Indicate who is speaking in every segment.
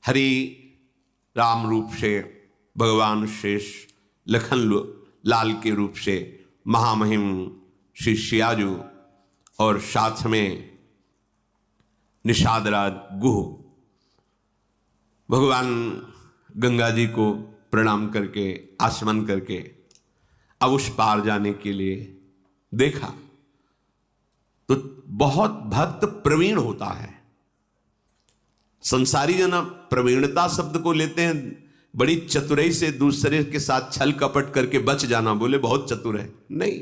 Speaker 1: हरि राम रूप से भगवान शेष लखन लाल के रूप से महामहिम श्री सियाजू और साथ में निषादराज गुह भगवान गंगा जी को प्रणाम करके आचमन करके अब उस पार जाने के लिए देखा तो बहुत भक्त प्रवीण होता है। संसारी जन प्रवीणता शब्द को लेते हैं बड़ी चतुराई से दूसरे के साथ छल कपट करके बच जाना, बोले बहुत चतुर है, नहीं।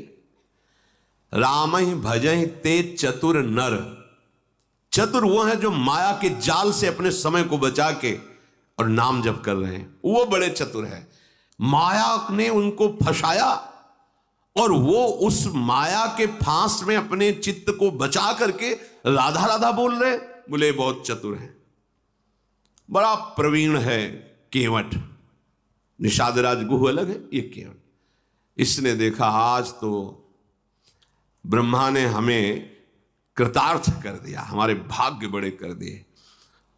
Speaker 1: राम ही भजहि ते चतुर नर। चतुर वो है जो माया के जाल से अपने समय को बचा के और नाम जप कर रहे हैं, वो बड़े चतुर है। माया ने उनको फंसाया और वो उस माया के फांस में अपने चित्त को बचा करके राधा राधा बोल रहे, बोले बहुत चतुर है, बड़ा प्रवीण है। केवट निषादराज गुह अलग है, ये केवट। इसने देखा आज तो ब्रह्मा ने हमें कृतार्थ कर दिया, हमारे भाग्य बड़े कर दिए,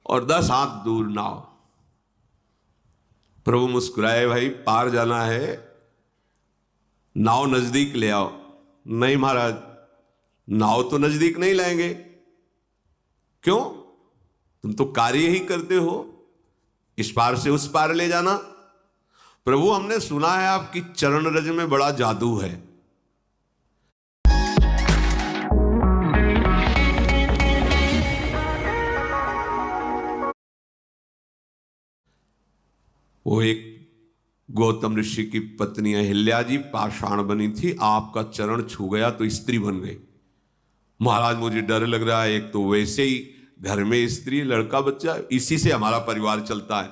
Speaker 1: और 10 हाथ दूर नाव। प्रभु मुस्कुराए, भाई पार जाना है, नाव नजदीक ले आओ। नहीं महाराज, नाव तो नजदीक नहीं लाएंगे। क्यों? तुम तो कार्य ही करते हो, इस पार से उस पार ले जाना। प्रभु हमने सुना है आपकी चरण रज में बड़ा जादू है। वो एक गौतम ऋषि की पत्नी अहिल्या जी पाषाण बनी थी, आपका चरण छू गया तो स्त्री बन गई। महाराज मुझे डर लग रहा है, एक तो वैसे ही घर में स्त्री लड़का बच्चा, इसी से हमारा परिवार चलता है।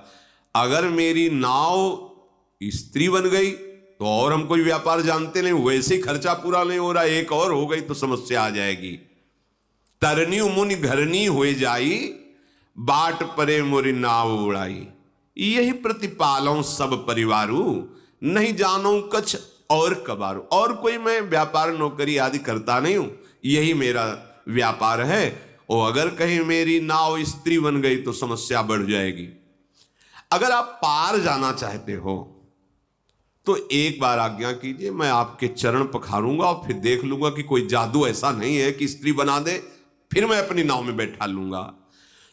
Speaker 1: अगर मेरी नाव स्त्री बन गई तो और हम कोई व्यापार जानते नहीं, वैसे ही खर्चा पूरा नहीं हो रहा, एक और हो गई तो समस्या आ जाएगी। तरनी मुनि घरनी हो जाई, बाट परे मोरी नाव उड़ाई। यही प्रतिपालों सब परिवारू, नहीं जानो कछ और कबारू। और कोई मैं व्यापार नौकरी आदि करता नहीं हूं, यही मेरा व्यापार है। और अगर कहीं मेरी नाव स्त्री बन गई तो समस्या बढ़ जाएगी। अगर आप पार जाना चाहते हो तो एक बार आज्ञा कीजिए, मैं आपके चरण पखारूंगा और फिर देख लूंगा कि कोई जादू ऐसा नहीं है कि स्त्री बना दे, फिर मैं अपनी नाव में बैठा लूंगा।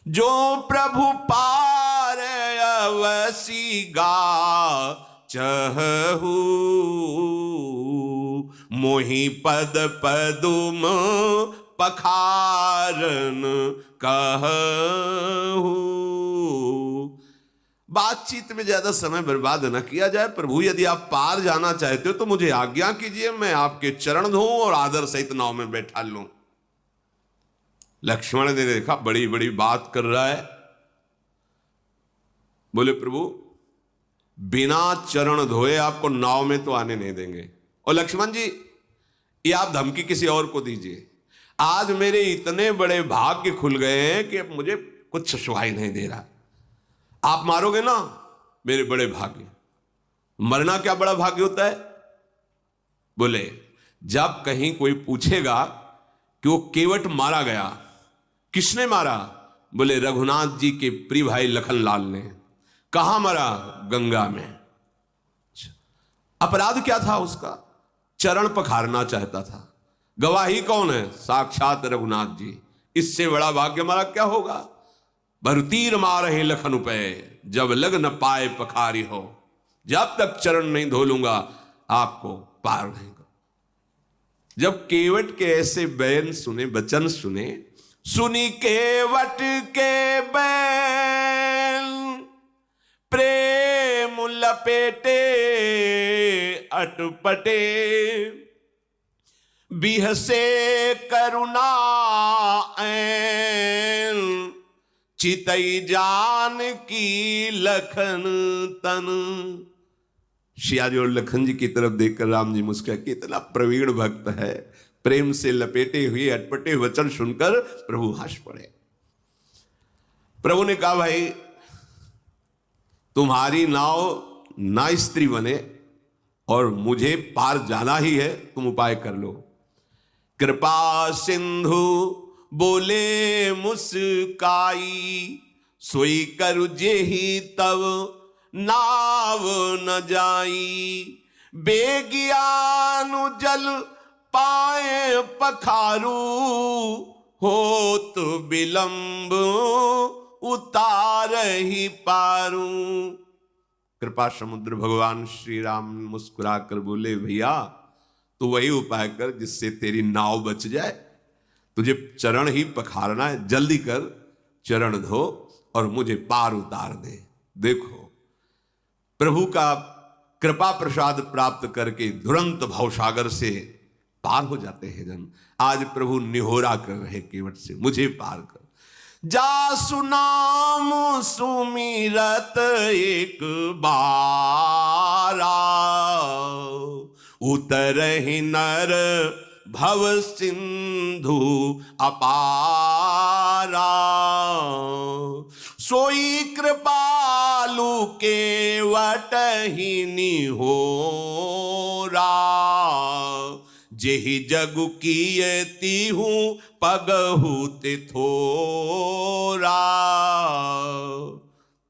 Speaker 1: जो प्रभु पार अवसी गा चहु, मोहि पद पदुम पखारन कहू। बातचीत में ज्यादा समय बर्बाद न किया जाए। प्रभु यदि आप पार जाना चाहते हो तो मुझे आज्ञा कीजिए, मैं आपके चरण धोऊं और आदर सहित नाव में बैठा लूं। लक्ष्मण ने देखा बड़ी बड़ी बात कर रहा है, बोले प्रभु बिना चरण धोए आपको नाव में तो आने नहीं देंगे। और लक्ष्मण जी ये आप धमकी किसी और को दीजिए, आज मेरे इतने बड़े भाग्य खुल गए हैं कि अब मुझे कुछ सुहाई नहीं दे रहा। आप मारोगे ना मेरे बड़े भाग्य। मरना क्या बड़ा भाग्य होता है? बोले जब कहीं कोई पूछेगा कि वो केवट मारा गया, किसने मारा? बोले रघुनाथ जी के प्रिय भाई लखन लाल ने। कहां मरा? गंगा में। अपराध क्या था उसका? चरण पखारना चाहता था। गवाही कौन है? साक्षात रघुनाथ जी। इससे बड़ा भाग्य हमारा क्या होगा? भरतीर मारे लखन पे, जब लग न पाए पखारी हो। जब तक चरण नहीं धो लूंगा आपको पार नहीं कर। जब केवट के ऐसे बैन सुने, वचन सुने, सुनी केवट के बैन, प्रेम लपेटे अटपटे, बिहसे करुणा ऐन, चितई जान की लखन तन। सियाजी और लखन जी की तरफ देखकर राम जी मुस्कुराए, कितना प्रवीण भक्त है। प्रेम से लपेटे हुए अटपटे वचन सुनकर प्रभु हंस पड़े। प्रभु ने कहा भाई तुम्हारी नाव ना स्त्री बने और मुझे पार जाना ही है, तुम उपाय कर लो। कृपा सिंधु बोले मुस्काई, सोई करु जेहि तब नाव न जाई, बेगियानु जल पाए पखारू, होत विलंब उतार ही पारू। कृपा समुद्र भगवान श्री राम मुस्कुरा कर बोले, भैया तू वही उपाय कर जिससे तेरी नाव बच जाए। तुझे चरण ही पखारना है, जल्दी कर, चरण धो और मुझे पार उतार दे। देखो प्रभु का कृपा प्रसाद प्राप्त करके तुरंत भवसागर से पार हो जाते हैं जन। आज प्रभु निहोरा कर रहे केवट से, मुझे पार कर। जासु नाम सुमिरत एक बारा, उतरहि नर भव सिंधु अपारा। सोई कृपालु केवट ही निहोरा, जेहि जगु कीयति हूँ पगहु तिथोरा।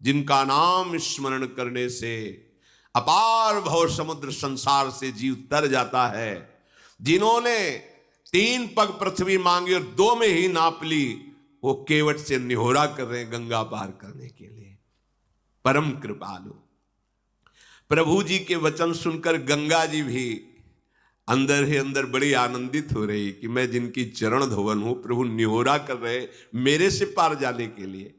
Speaker 1: जिनका नाम स्मरण करने से अपार भव समुद्र संसार से जीव तर जाता है, जिन्होंने 3 पग पृथ्वी मांगी और 2 में ही नाप ली, वो केवट से निहोरा कर रहे हैं गंगा पार करने के लिए। परम कृपालु प्रभु जी के वचन सुनकर गंगा जी भी अंदर ही अंदर बड़ी आनंदित हो रही कि मैं जिनकी चरण धोवन हूं, प्रभु निहोरा कर रहे मेरे से पार जाने के लिए।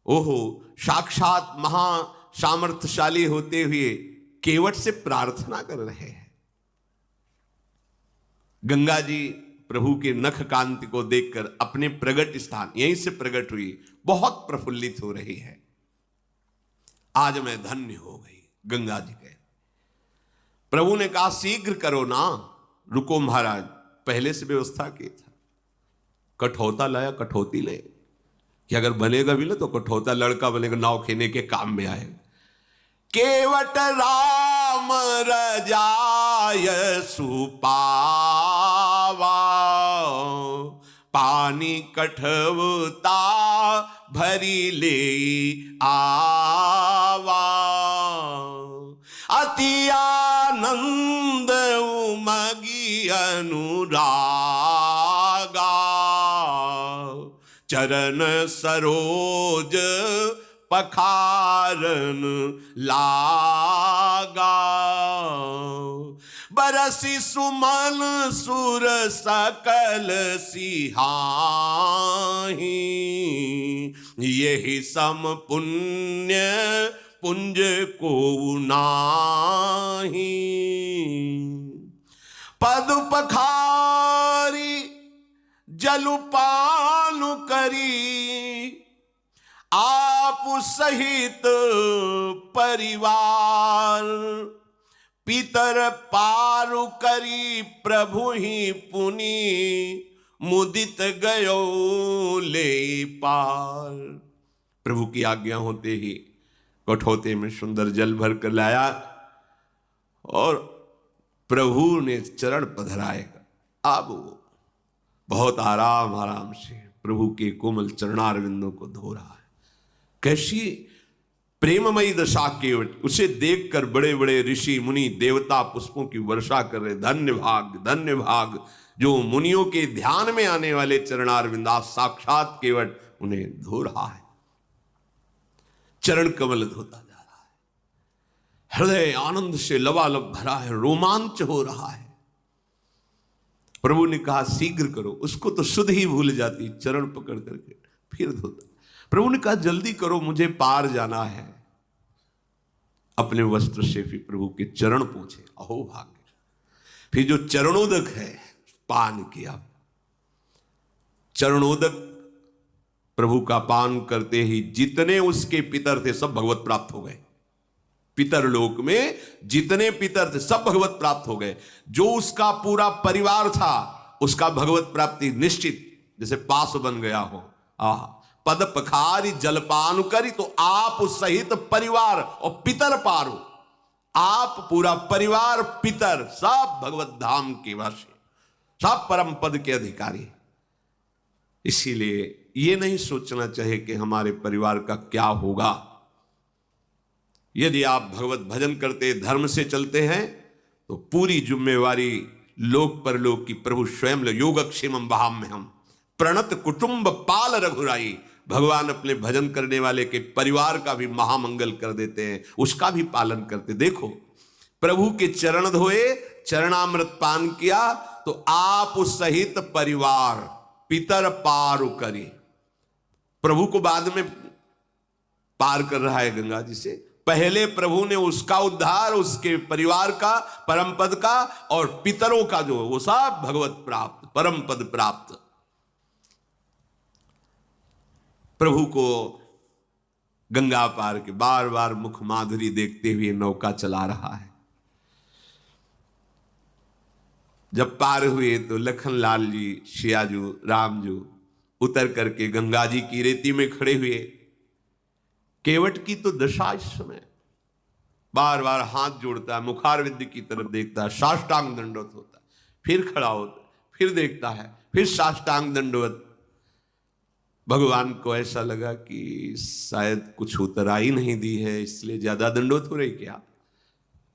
Speaker 1: ओहो, साक्षात महा सामर्थ्यशाली होते हुए केवट से प्रार्थना कर रहे हैं। गंगा जी प्रभु के नख कांति को देखकर अपने प्रगट स्थान, यहीं से प्रकट हुई, बहुत प्रफुल्लित हो रही है। आज मैं धन्य हो गई, गंगा जी कह। प्रभु ने कहा शीघ्र करो ना। रुको महाराज, पहले से व्यवस्था की था। कठौता लाया, कठौती ले कि अगर बनेगा भी ना तो कठौता लड़का बनेगा, नाव खेने के काम में आएगा। केवट राम रजाय सुपावा, पानी कठवता भरी ले आवा। अति आनंद उमगी अनुरागा, चरण सरोज पखारन लागा। बरसी सुमन सुर सकल सिहाही, यही सम पुण्य पुंज को नाही। पद पखारी जलपान करी, आप सहित परिवार। पितर पारु करी प्रभु ही पुनि, मुदित गयो ले पार। प्रभु की आज्ञा होते ही कठौते में सुंदर जल भर कर लाया और प्रभु ने चरण पधराएगा। अब वो बहुत आराम से प्रभु के कोमल चरणारविंदों को धो रहा है। कैसी प्रेममयी दशा केवट, उसे देखकर बड़े बड़े ऋषि मुनि देवता पुष्पों की वर्षा कर रहे। धन्य भाग जो मुनियों के ध्यान में आने वाले चरणारविंद, साक्षात केवट उन्हें धो रहा है। चरण कमल धोता जा रहा है, हृदय आनंद से लबालब भरा है, रोमांच हो रहा है। प्रभु ने कहा शीघ्र करो। उसको तो सुध ही भूल जाती, चरण पकड़ करके फिर धोता। प्रभु ने कहा जल्दी करो, मुझे पार जाना है। अपने वस्त्र से फिर प्रभु के चरण पूछे, अहो भाग्य। फिर जो चरणोदक है पान किया। चरणोदक प्रभु का पान करते ही जितने उसके पितर थे सब भगवत प्राप्त हो गए। पितर लोक में जितने पितर थे सब भगवत प्राप्त हो गए। जो उसका पूरा परिवार था उसका भगवत प्राप्ति निश्चित, जैसे पास बन गया हो। पद पखारी जलपान करी, तो आप सहित परिवार और पितर पारो, आप पूरा परिवार पितर सब भगवत धाम के वासी, सब परम पद के अधिकारी। इसीलिए ये नहीं सोचना चाहिए कि हमारे परिवार का क्या होगा। यदि आप भगवत भजन करते, धर्म से चलते हैं, तो पूरी जिम्मेवारी लोक परलोक की प्रभु स्वयं ले। योगक्षेमम वहाम्यहम् प्रणत कुटुंब पाल रघुराई। भगवान अपने भजन करने वाले के परिवार का भी महामंगल कर देते हैं, उसका भी पालन करते। देखो, प्रभु के चरण धोए, चरणामृत पान किया, तो आप सहित परिवार पितर पार करी। प्रभु को बाद में पार कर रहा है गंगा जी से, पहले प्रभु ने उसका उद्धार, उसके परिवार का, परम पद का, और पितरों का जो वो सब भगवत प्राप्त, परम पद प्राप्त। प्रभु को गंगा पार के बार बार मुख माधुरी देखते हुए नौका चला रहा है। जब पार हुए तो लखनलाल जी, शियाजू, रामजू उतर करके गंगा जी की रेती में खड़े हुए। केवट की तो दशा इस समय, बार बार हाथ जोड़ता है, मुखारविंद की तरफ देखता है, साष्टांग दंडवत होता है, फिर खड़ा होता है, फिर देखता है, फिर साष्टांग दंडवत। भगवान को ऐसा लगा कि शायद कुछ उतराई नहीं दी है, इसलिए ज्यादा दंडवत हो रही क्या।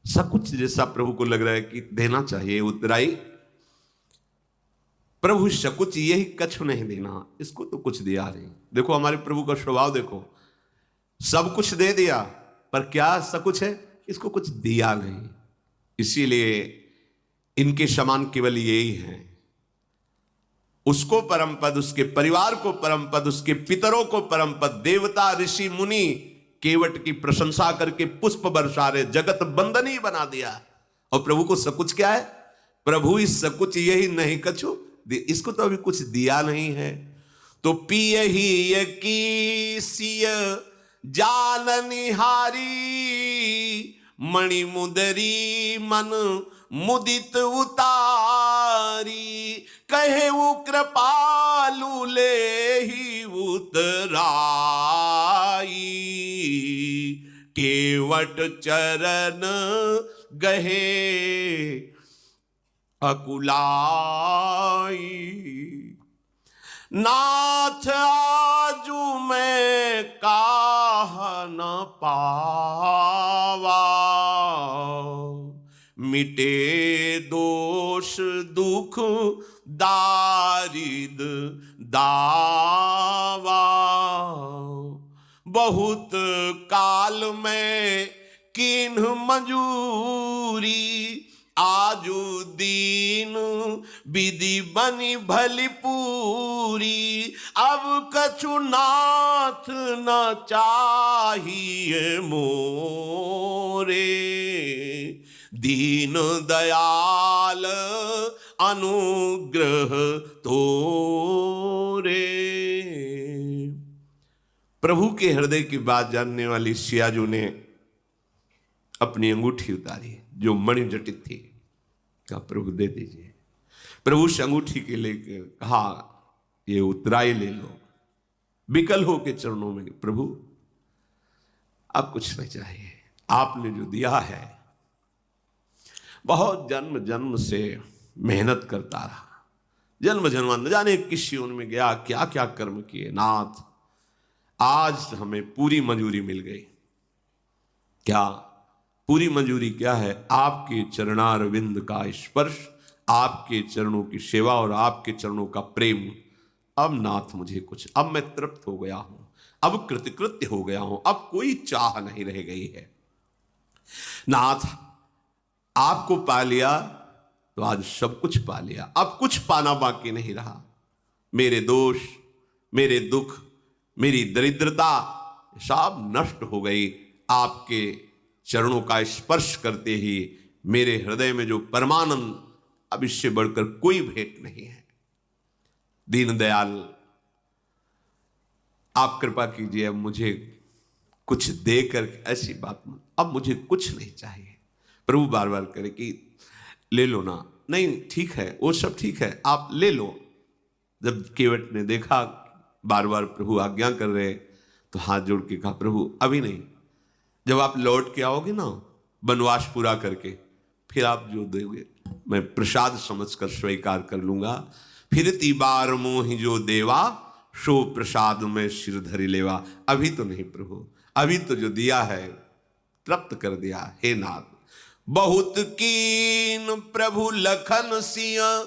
Speaker 1: सब कुछ जैसा प्रभु को लग रहा है कि देना चाहिए उतराई। प्रभु सकुच यही कछु नहीं देना, इसको तो कुछ दिया नहीं। देखो हमारे प्रभु का स्वभाव देखो, सब कुछ दे दिया, पर क्या सकुच है, इसको कुछ दिया नहीं। इसीलिए इनके समान केवल यही है। उसको परम पद, उसके परिवार को परम पद, उसके पितरों को परम पद। देवता ऋषि मुनि केवट की प्रशंसा करके पुष्प बरसा रहे, जगत बंदनी बना दिया। और प्रभु को सकुच क्या है? प्रभु इस सकुच यही नहीं कछु, इसको तो अभी कुछ दिया नहीं है। तो पिय ही की सिय जाननिहारी, मणि मुदरी मन मुदित उतारी। कहे वो कृपालु ले ही उतराई, केवट चरण गहे अकुलाई। नाथ आजू मैं काह न पावा, मिटे दोष दुख दारिद दावा। बहुत काल में किन्ह मंजूरी, आजू दीन विधि बनी भली पूरी। अब कछु नाथ न चाहिए मोरे, दीन दयाल अनुग्रह तोरे। प्रभु के हृदय की बात जानने वाली सियाजू ने अपनी अंगूठी उतारी जो मणि जटित थी, कहा प्रभु दे दीजिए। प्रभु से अंगूठी के लेकर कहा ये उतराई ले लो। विकल हो के चरणों में, प्रभु अब कुछ नहीं चाहिए, आपने जो दिया है। बहुत जन्म जन्म से मेहनत करता रहा, जन्म जन्म न जाने किस योनि में गया, क्या क्या कर्म किए। नाथ आज हमें पूरी मंजूरी मिल गई। क्या पूरी मंजूरी क्या है? आपके चरणारविंद का स्पर्श, आपके चरणों की सेवा और आपके चरणों का प्रेम। अब नाथ मुझे कुछ, अब मैं तृप्त हो गया हूं, अब कृतकृत्य हो गया हूं, अब कोई चाह नहीं रह गई है। नाथ आपको पा लिया तो आज सब कुछ पा लिया, अब कुछ पाना बाकी नहीं रहा। मेरे दोष, मेरे दुख, मेरी दरिद्रता सब नष्ट हो गई। आपके चरणों का स्पर्श करते ही मेरे हृदय में जो परमानंद, अब इससे बढ़कर कोई भेंट नहीं है। दीनदयाल आप कृपा कीजिए, अब मुझे कुछ देकर, ऐसी बात मत, अब मुझे कुछ नहीं चाहिए। प्रभु बार बार करे कि ले लो ना, नहीं ठीक है, वो सब ठीक है, आप ले लो। जब केवट ने देखा बार बार प्रभु आज्ञा कर रहे, तो हाथ जोड़ के कहा प्रभु अभी नहीं, जब आप लौट के आओगे ना वनवास पूरा करके, फिर आप जो दोगे मैं प्रसाद समझकर स्वीकार कर लूंगा। फिरती बार मोहि जो देवा, शो प्रसाद में सिर धरी लेवा। अभी तो नहीं प्रभु, अभी तो जो दिया है तृप्त कर दिया। हे नाथ, बहुत कीन प्रभु लखन सिया,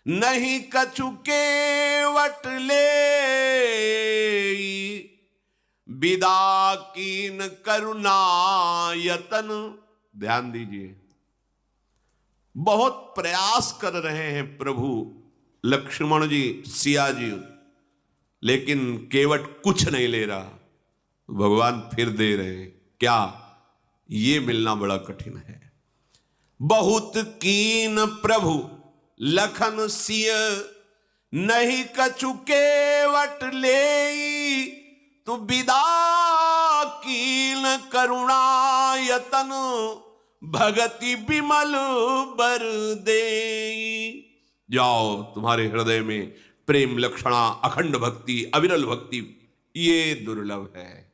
Speaker 1: नहीं कछु केवट ले, विदा कीन करुणा यतन। ध्यान दीजिए, बहुत प्रयास कर रहे हैं प्रभु लक्ष्मण जी, सिया जी, लेकिन केवट कुछ नहीं ले रहा। भगवान फिर दे रहे हैं। क्या? ये मिलना बड़ा कठिन है। बहुत कीन प्रभु लखन सिय, नहीं कछु केवट ले, तू विदा कीन करुणा यतन, भगति विमल बर दे। जाओ, तुम्हारे हृदय में प्रेम लक्षणा, अखंड भक्ति, अविरल भक्ति, ये दुर्लभ है।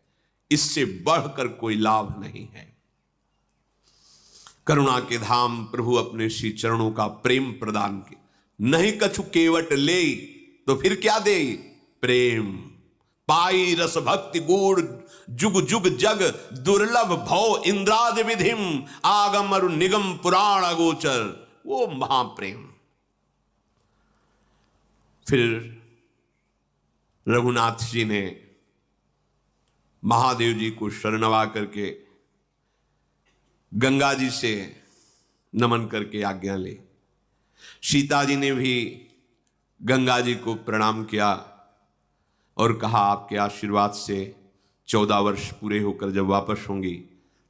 Speaker 1: इससे बढ़कर कोई लाभ नहीं है। करुणा के धाम प्रभु अपने श्री चरणों का प्रेम प्रदान के, नहीं कछु केवट ले, तो फिर क्या दे? प्रेम। पाई रस भक्ति गूढ़, जुग जुग जग दुर्लभ भव इंद्रादि विधिम, आगम अरु निगम पुराण अगोचर। वो महाप्रेम। फिर रघुनाथ जी ने महादेव जी को शरणवा करके गंगा जी से नमन करके आज्ञा ली। सीता जी ने भी गंगा जी को प्रणाम किया और कहा, आपके आशीर्वाद से 14 वर्ष पूरे होकर जब वापस होंगी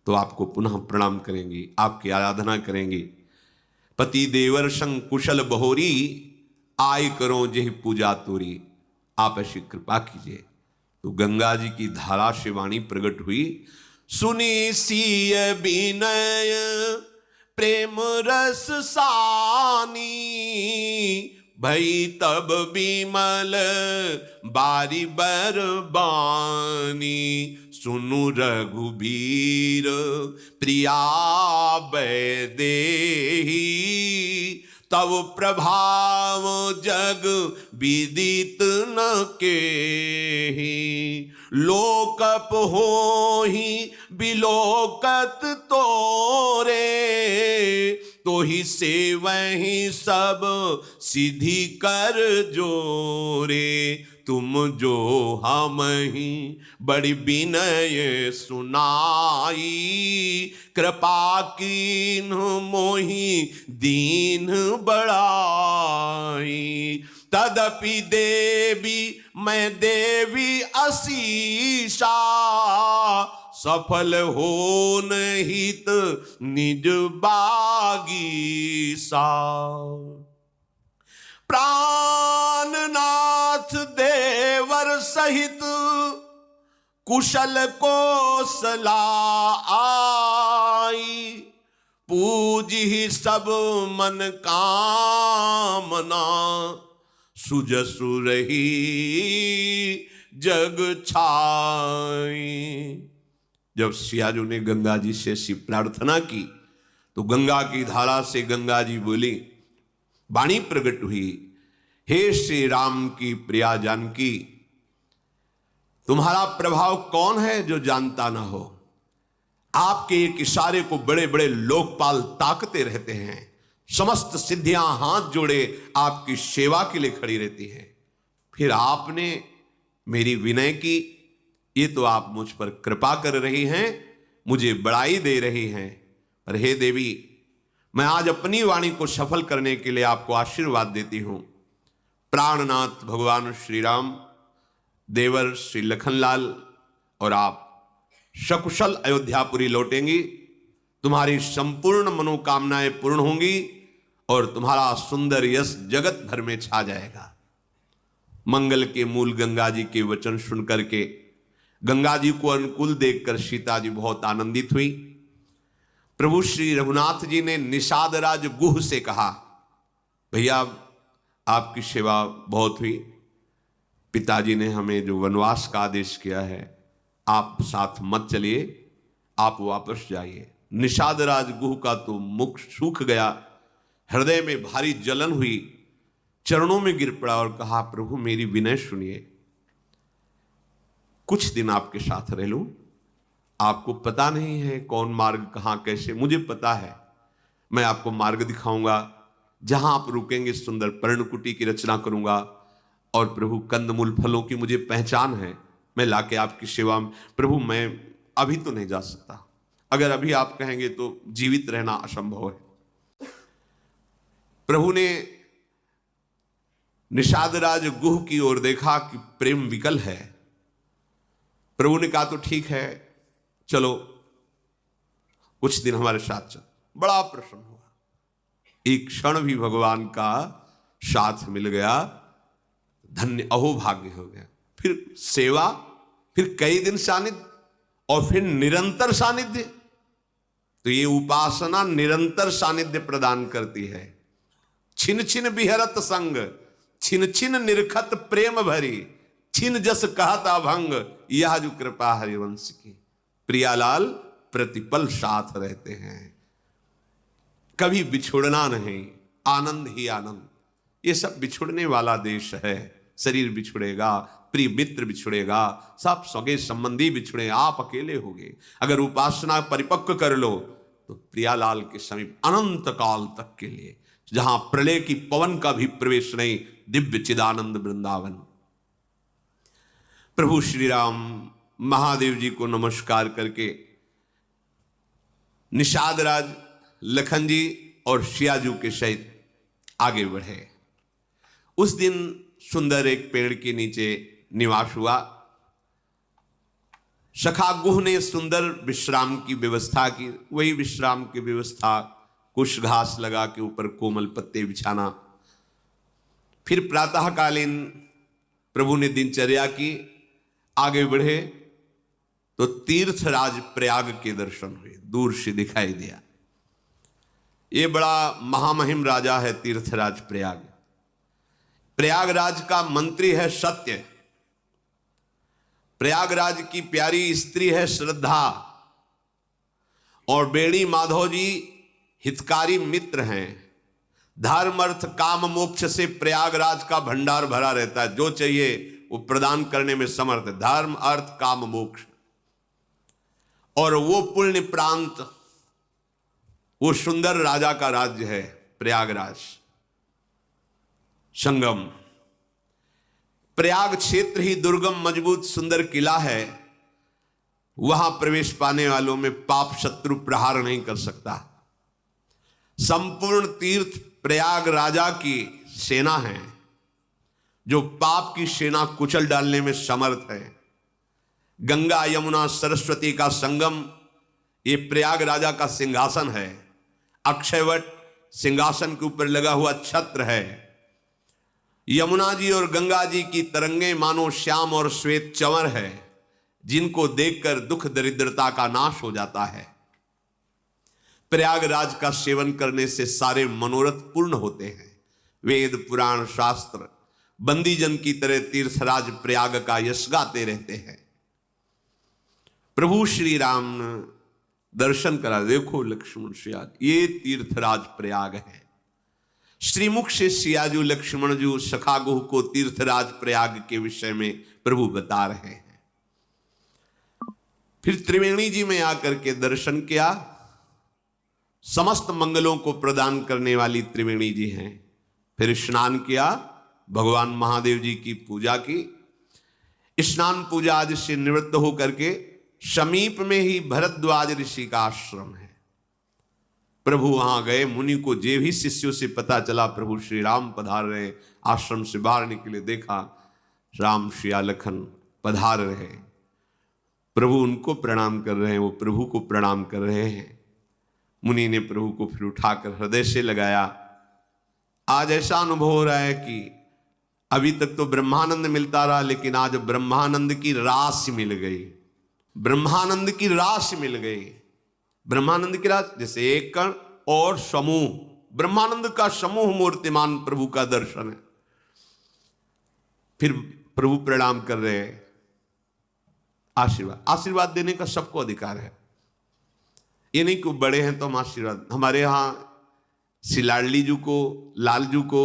Speaker 1: तो आपको पुनः प्रणाम करेंगी, आपकी आराधना करेंगी। पति देवर संग कुशल बहोरी, आय करो जेहि पूजा तोरी, आप ऐसी कृपा कीजिए। तो गंगा जी की धारा से वाणी प्रकट हुई। सुनी सिय विनय प्रेम रस सानी, भई तब विमल बारी बरबानी। सुनु रघुबीर प्रिया वैदेही, तब प्रभाव जग विदित न केहि। लोकप होहि बिलोकत तोरे, तो ही से वही सब सिद्धि कर जोरे। तुम जो हम ही बड़ी विनय सुनाई, कृपा कीन मोहि दीन बड़ाई। तदपि देवी मैं देवी असीसा, सफल हो निहित निज बागीसा। प्राणनाथ देवर सहित कुशल कोसला आई, पूजी सब मन कामना। सुजसु रही जग छाई। जब सियाजू ने गंगा जी से ऐसी प्रार्थना की तो गंगा की धारा से गंगा जी बोली, वाणी प्रकट हुई, हे श्री राम की प्रिया जानकी, तुम्हारा प्रभाव कौन है जो जानता ना हो। आपके एक इशारे को बड़े बड़े लोकपाल ताकते रहते हैं। समस्त सिद्धियां हाथ जोड़े आपकी सेवा के लिए खड़ी रहती हैं। फिर आपने मेरी विनय की, ये तो आप मुझ पर कृपा कर रही हैं, मुझे बड़ाई दे रही हैं। पर हे देवी, मैं आज अपनी वाणी को सफल करने के लिए आपको आशीर्वाद देती हूं। प्राणनाथ भगवान श्री राम, देवर श्री लखनलाल और आप सकुशल अयोध्यापुरी लौटेंगी। तुम्हारी संपूर्ण मनोकामनाएं पूर्ण होंगी और तुम्हारा सुंदर यश जगत भर में छा जाएगा। मंगल के मूल गंगा जी के वचन सुनकर के गंगा जी को अनुकूल देखकर सीता जी बहुत आनंदित हुई। प्रभु श्री रघुनाथ जी ने निषाद राज गुह से कहा, भैया आपकी सेवा बहुत हुई, पिताजी ने हमें जो वनवास का आदेश किया है आप साथ मत चलिए, आप वापस जाइए। निषाद राज गुह का तो मुख सूख गया, हृदय में भारी जलन हुई। चरणों में गिर पड़ा और कहा, प्रभु मेरी विनय सुनिए, कुछ दिन आपके साथ रह लूं। आपको पता नहीं है कौन मार्ग कहां कैसे, मुझे पता है। मैं आपको मार्ग दिखाऊंगा, जहां आप रुकेंगे सुंदर पर्णकुटी की रचना करूंगा। और प्रभु कंदमूल फलों की मुझे पहचान है, मैं लाके आपकी सेवा में। प्रभु मैं अभी तो नहीं जा सकता, अगर अभी आप कहेंगे तो जीवित रहना असंभव है। प्रभु ने निषादराज गुह की ओर देखा कि प्रेम विकल है। प्रभु ने कहा तो ठीक है, चलो कुछ दिन हमारे साथ चल। बड़ा प्रसन्न हुआ, एक क्षण भी भगवान का साथ मिल गया, धन्य अहोभाग्य हो गया। फिर सेवा, फिर कई दिन सानिध्य, और फिर निरंतर सानिध्य। तो ये उपासना निरंतर सानिध्य प्रदान करती है। छिन छिन बिहरत संग, छिन छिन निरखत प्रेम भरी, छिन जस कहत अभंग, यह जो कृपा हरिवंश की। प्रियालाल प्रतिपल साथ रहते हैं, कभी बिछुड़ना नहीं, आनंद ही आनंद। ये सब बिछुड़ने वाला देश है। शरीर बिछुड़ेगा, प्रिय मित्र बिछुड़ेगा, सब सगे संबंधी बिछुड़े, आप अकेले होगे। अगर उपासना परिपक्व कर लो तो प्रियालाल के समीप अनंत काल तक के लिए, जहां प्रलय की पवन का भी प्रवेश नहीं, दिव्य चिदानंद वृंदावन। प्रभु श्री राम महादेव जी को नमस्कार करके निषादराज लखन जी और सियाजू के सहित आगे बढ़े। उस दिन सुंदर एक पेड़ के नीचे निवास हुआ। सखा गुह ने सुंदर विश्राम की व्यवस्था की। वही विश्राम की व्यवस्था, कुछ घास लगा के ऊपर कोमल पत्ते बिछाना। फिर प्रातःकालीन प्रभु ने दिनचर्या की, आगे बढ़े तो तीर्थराज प्रयाग के दर्शन हुए, दूर से दिखाई दिया। ये बड़ा महामहिम राजा है तीर्थराज प्रयाग। प्रयागराज का मंत्री है सत्य, प्रयागराज की प्यारी स्त्री है श्रद्धा, और बेड़ी माधव जी हितकारी मित्र हैं। धर्म अर्थ काम मोक्ष से प्रयागराज का भंडार भरा रहता है, जो चाहिए वो प्रदान करने में समर्थ है। धर्म अर्थ काम मोक्ष, और वो पुण्य प्रांत, वो सुंदर राजा का राज्य है प्रयागराज। संगम प्रयाग क्षेत्र ही दुर्गम मजबूत सुंदर किला है। वहां प्रवेश पाने वालों में पाप शत्रु प्रहार नहीं कर सकता। संपूर्ण तीर्थ प्रयाग राजा की सेना है, जो पाप की सेना कुचल डालने में समर्थ है। गंगा यमुना सरस्वती का संगम, ये प्रयाग राजा का सिंहासन है। अक्षयवट सिंहासन के ऊपर लगा हुआ छत्र है। यमुना जी और गंगा जी की तरंगे मानो श्याम और श्वेत चंवर है, जिनको देखकर दुख दरिद्रता का नाश हो जाता है। प्रयागराज का सेवन करने से सारे मनोरथ पूर्ण होते हैं। वेद पुराण शास्त्र बंदीजन की तरह तीर्थराज प्रयाग का यश गाते रहते हैं। प्रभु श्री राम ने दर्शन करा, देखो लक्ष्मण सिया, ये तीर्थराज प्रयाग है। श्रीमुख से सियाजू लक्ष्मण जी सखागुह को तीर्थराज प्रयाग के विषय में प्रभु बता रहे हैं। फिर त्रिवेणी जी में आकर के दर्शन किया। समस्त मंगलों को प्रदान करने वाली त्रिवेणी जी हैं। फिर स्नान किया, भगवान महादेव जी की पूजा की। स्नान पूजा आदि से निवृत्त होकर के समीप में ही भरद्वाज ऋषि का आश्रम है। प्रभु वहां गए। मुनि को जे भी शिष्यों से पता चला प्रभु श्री राम पधार रहे, आश्रम से बाहर निकले, देखा राम श्रिया लखन पधार रहे। प्रभु उनको प्रणाम कर रहे हैं, वो प्रभु को प्रणाम कर रहे हैं। मुनि ने प्रभु को फिर उठाकर हृदय से लगाया। आज ऐसा अनुभव हो रहा है कि अभी तक तो ब्रह्मानंद मिलता रहा, लेकिन आज ब्रह्मानंद की राशि मिल गई। ब्रह्मानंद की राशि मिल गई। ब्रह्मानंद की राशि जैसे एक कण और समूह, ब्रह्मानंद का समूह मूर्तिमान प्रभु का दर्शन है। फिर प्रभु प्रणाम कर रहे हैं। आशीर्वाद देने का सबको अधिकार है। ये नहीं कि बड़े हैं तो हम आशीर्वाद। हमारे यहाँ सिलाडली जी को, लालजू को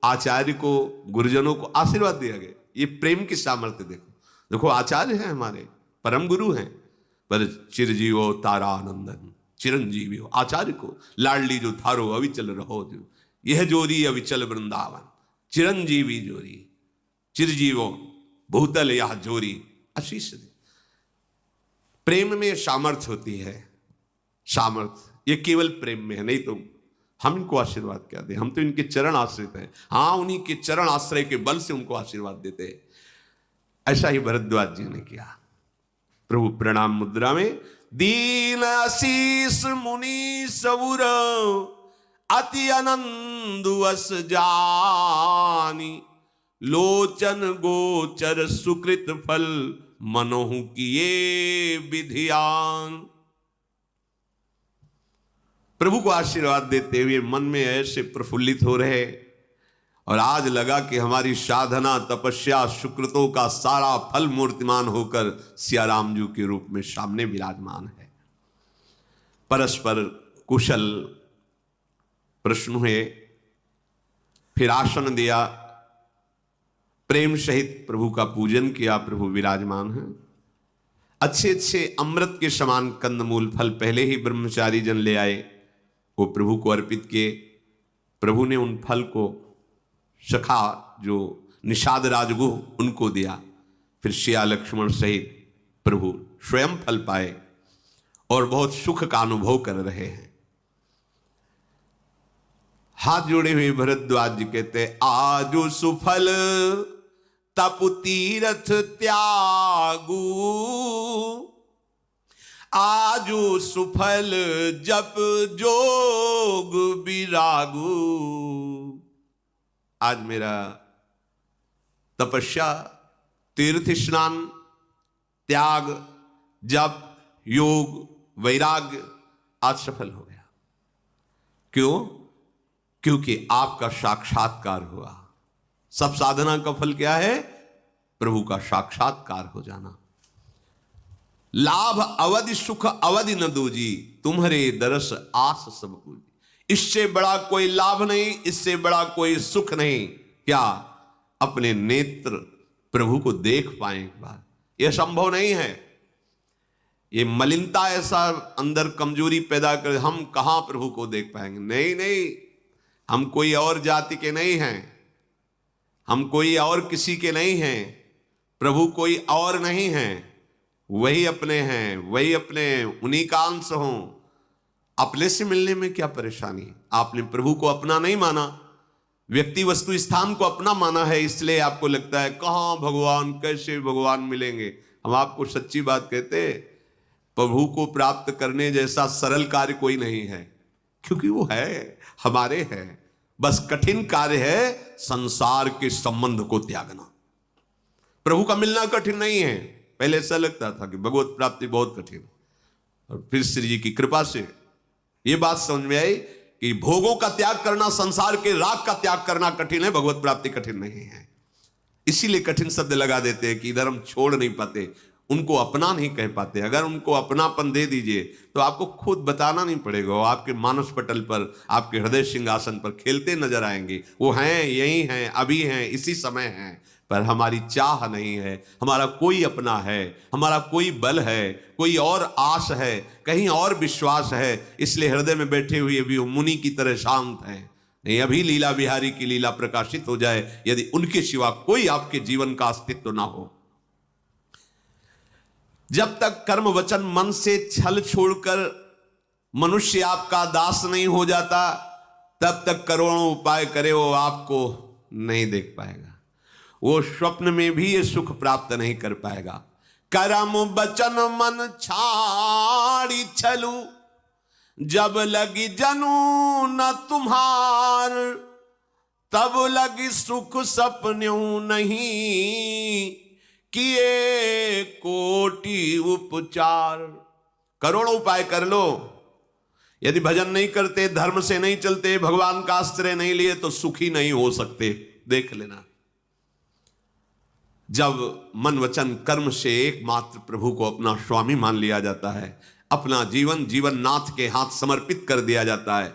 Speaker 1: आचार्य को, गुरुजनों को आशीर्वाद दिया गया। ये प्रेम की सामर्थ्य देखो। देखो आचार्य हैं हमारे, परम गुरु हैं, पर चिरजीवो तारानंदन चिरंजीवी हो। आचार्य को लाडली जो थारो अविचल रहो जो, यह जोरी अविचल वृंदावन, चिरंजीवी जोरी, चिरजीवो भूतल यह जोरी, आशीष दे। प्रेम में सामर्थ्य होती है, सामर्थ्य ये केवल प्रेम में है, नहीं तो हम इनको आशीर्वाद क्या दें? हम तो इनके चरण आश्रित हैं। हाँ, उन्हीं के चरण आश्रय के बल से उनको आशीर्वाद देते हैं। ऐसा ही भरद्वाज जी ने किया। प्रभु प्रणाम मुद्रा में दीन आशीष मुनि सउर अति आनंद वस जानी, लोचन गोचर सुकृत फल मनोहु किए विधियान। प्रभु को आशीर्वाद देते हुए मन में ऐसे प्रफुल्लित हो रहे, और आज लगा कि हमारी साधना तपस्या सुकृतों का सारा फल मूर्तिमान होकर सियाराम जी के रूप में सामने विराजमान है। परस्पर कुशल प्रश्न हुए, फिर आसन दिया, प्रेम सहित प्रभु का पूजन किया। प्रभु विराजमान है। अच्छे अच्छे अमृत के समान कंदमूल फल पहले ही ब्रह्मचारी जन ले आए, वो प्रभु को अर्पित किए। प्रभु ने उन फल को सखा जो निषाद राजगुह उनको दिया। फिर सिया लक्ष्मण सहित प्रभु स्वयं फल पाए और बहुत सुख का अनुभव कर रहे हैं। हाथ जोड़े हुए भरद्वाज जी कहते, आजु सुफल तपु तीरथ त्यागू, आजु सुफल जप जोग विरागू। आज मेरा तपस्या, तीर्थ स्नान, त्याग, जप, योग, वैराग्य आज सफल हो गया। क्यों? क्योंकि आपका साक्षात्कार हुआ। सब साधना का फल क्या है? प्रभु का साक्षात्कार हो जाना। लाभ अवधि सुख अवधि न दूजी, तुम्हारे दरस आस सब पूजी। इससे बड़ा कोई लाभ नहीं, इससे बड़ा कोई सुख नहीं। क्या? अपने नेत्र प्रभु को देख पाए एक बार। यह संभव नहीं है। ये मलिनता ऐसा अंदर कमजोरी पैदा कर, हम कहां प्रभु को देख पाएंगे? नहीं नहीं, हम कोई और जाति के नहीं हैं, हम कोई और किसी के नहीं हैं, प्रभु कोई और नहीं है, वही अपने हैं, वही अपने, उन्हीं का अंश हों। अपने से मिलने में क्या परेशानी? आपने प्रभु को अपना नहीं माना, व्यक्ति वस्तु स्थान को अपना माना है, इसलिए आपको लगता है कहां भगवान, कैसे भगवान मिलेंगे। हम आपको सच्ची बात कहते, प्रभु को प्राप्त करने जैसा सरल कार्य कोई नहीं है, क्योंकि वो है, हमारे है। बस कठिन कार्य है संसार के संबंध को त्यागना। प्रभु का मिलना कठिन नहीं है। पहले ऐसा लगता था कि भगवत प्राप्ति बहुत कठिन, और फिर श्री जी की कृपा से यह बात समझ में आई कि भोगों का त्याग करना, संसार के राग का त्याग करना कठिन है, भगवत प्राप्ति कठिन नहीं है। इसीलिए कठिन शब्द लगा देते हैं कि इधर हम छोड़ नहीं पाते, उनको अपना नहीं कह पाते। अगर उनको अपनापन दे दीजिए तो आपको खुद बताना नहीं पड़ेगा, वो आपके मानस पटल पर, आपके हृदय सिंहासन पर खेलते नजर आएंगे। वो हैं, यही हैं, अभी हैं, इसी समय हैं, पर हमारी चाह नहीं है, हमारा कोई अपना है, हमारा कोई बल है, कोई और आस है, कहीं और विश्वास है। इसलिए हृदय में बैठे हुए भी वो मुनि की तरह शांत हैं। नहीं, अभी लीला बिहारी की लीला प्रकाशित हो जाए, यदि उनके सिवा कोई आपके जीवन का अस्तित्व ना हो। जब तक कर्म वचन मन से छल छोड़कर मनुष्य आपका दास नहीं हो जाता, तब तक करोड़ों उपाय करे वो आपको नहीं देख पाएगा। वो स्वप्न में भी ये सुख प्राप्त नहीं कर पाएगा। कर्म वचन मन छाड़ी छलू, जब लगी जनू न तुम्हार, तब लगी सुख सपन्यों नहीं, किए कोटि उपचार। करोड़ों उपाय कर लो, यदि भजन नहीं करते, धर्म से नहीं चलते, भगवान का आश्रय नहीं लिए, तो सुखी नहीं हो सकते। देख लेना, जब मन वचन कर्म से एकमात्र प्रभु को अपना स्वामी मान लिया जाता है, अपना जीवन जीवन नाथ के हाथ समर्पित कर दिया जाता है,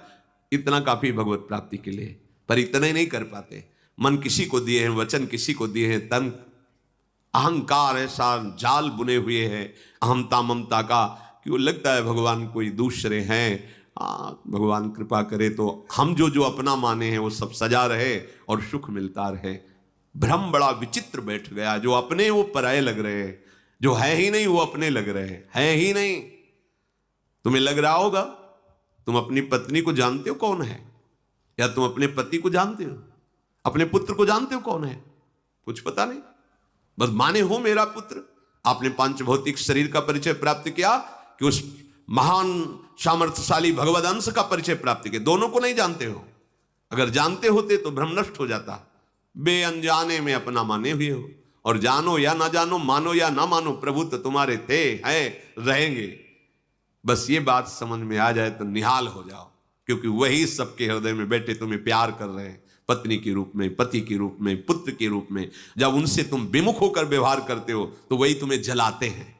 Speaker 1: इतना काफी भगवत प्राप्ति के लिए। पर इतना ही नहीं कर पाते, मन किसी को दिए हैं, वचन किसी को दिए हैं, तन अहंकार ऐसा जाल बुने हुए है अहमता ममता का कि वो लगता है भगवान कोई दूसरे हैं। भगवान कृपा करे तो हम जो अपना माने हैं वो सब सजा रहे और सुख मिलता रहे। भ्रम बड़ा विचित्र बैठ गया, जो अपने वो पराये लग रहे हैं, जो है ही नहीं वो अपने लग रहे हैं ही नहीं। तुम्हें लग रहा होगा तुम अपनी पत्नी को जानते हो कौन है, या तुम अपने पति को जानते हो, अपने पुत्र को जानते हो कौन है? कुछ पता नहीं, बस माने हो मेरा पुत्र। आपने पांच भौतिक शरीर का परिचय प्राप्त किया कि उस महान सामर्थ्यशाली भगवद अंश का परिचय प्राप्त किया, दोनों को नहीं जानते हो। अगर जानते होते तो भ्रम नष्ट हो जाता। बे अनजाने में अपना माने हुए हो, और जानो या ना जानो, मानो या ना मानो, प्रभु तो तुम्हारे थे, हैं, रहेंगे। बस ये बात समझ में आ जाए तो निहाल हो जाओ, क्योंकि वही सबके हृदय में बैठे तुम्हें प्यार कर रहे हैं, पत्नी के रूप में, पति के रूप में, पुत्र के रूप में। जब उनसे तुम विमुख होकर व्यवहार करते हो तो वही तुम्हें जलाते हैं।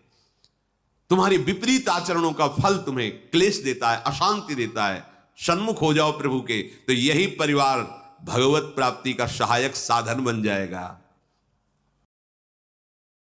Speaker 1: तुम्हारे विपरीत आचरणों का फल तुम्हें क्लेश देता है, अशांति देता है। सन्मुख हो जाओ प्रभु के, तो यही परिवार भगवत प्राप्ति का सहायक साधन बन जाएगा।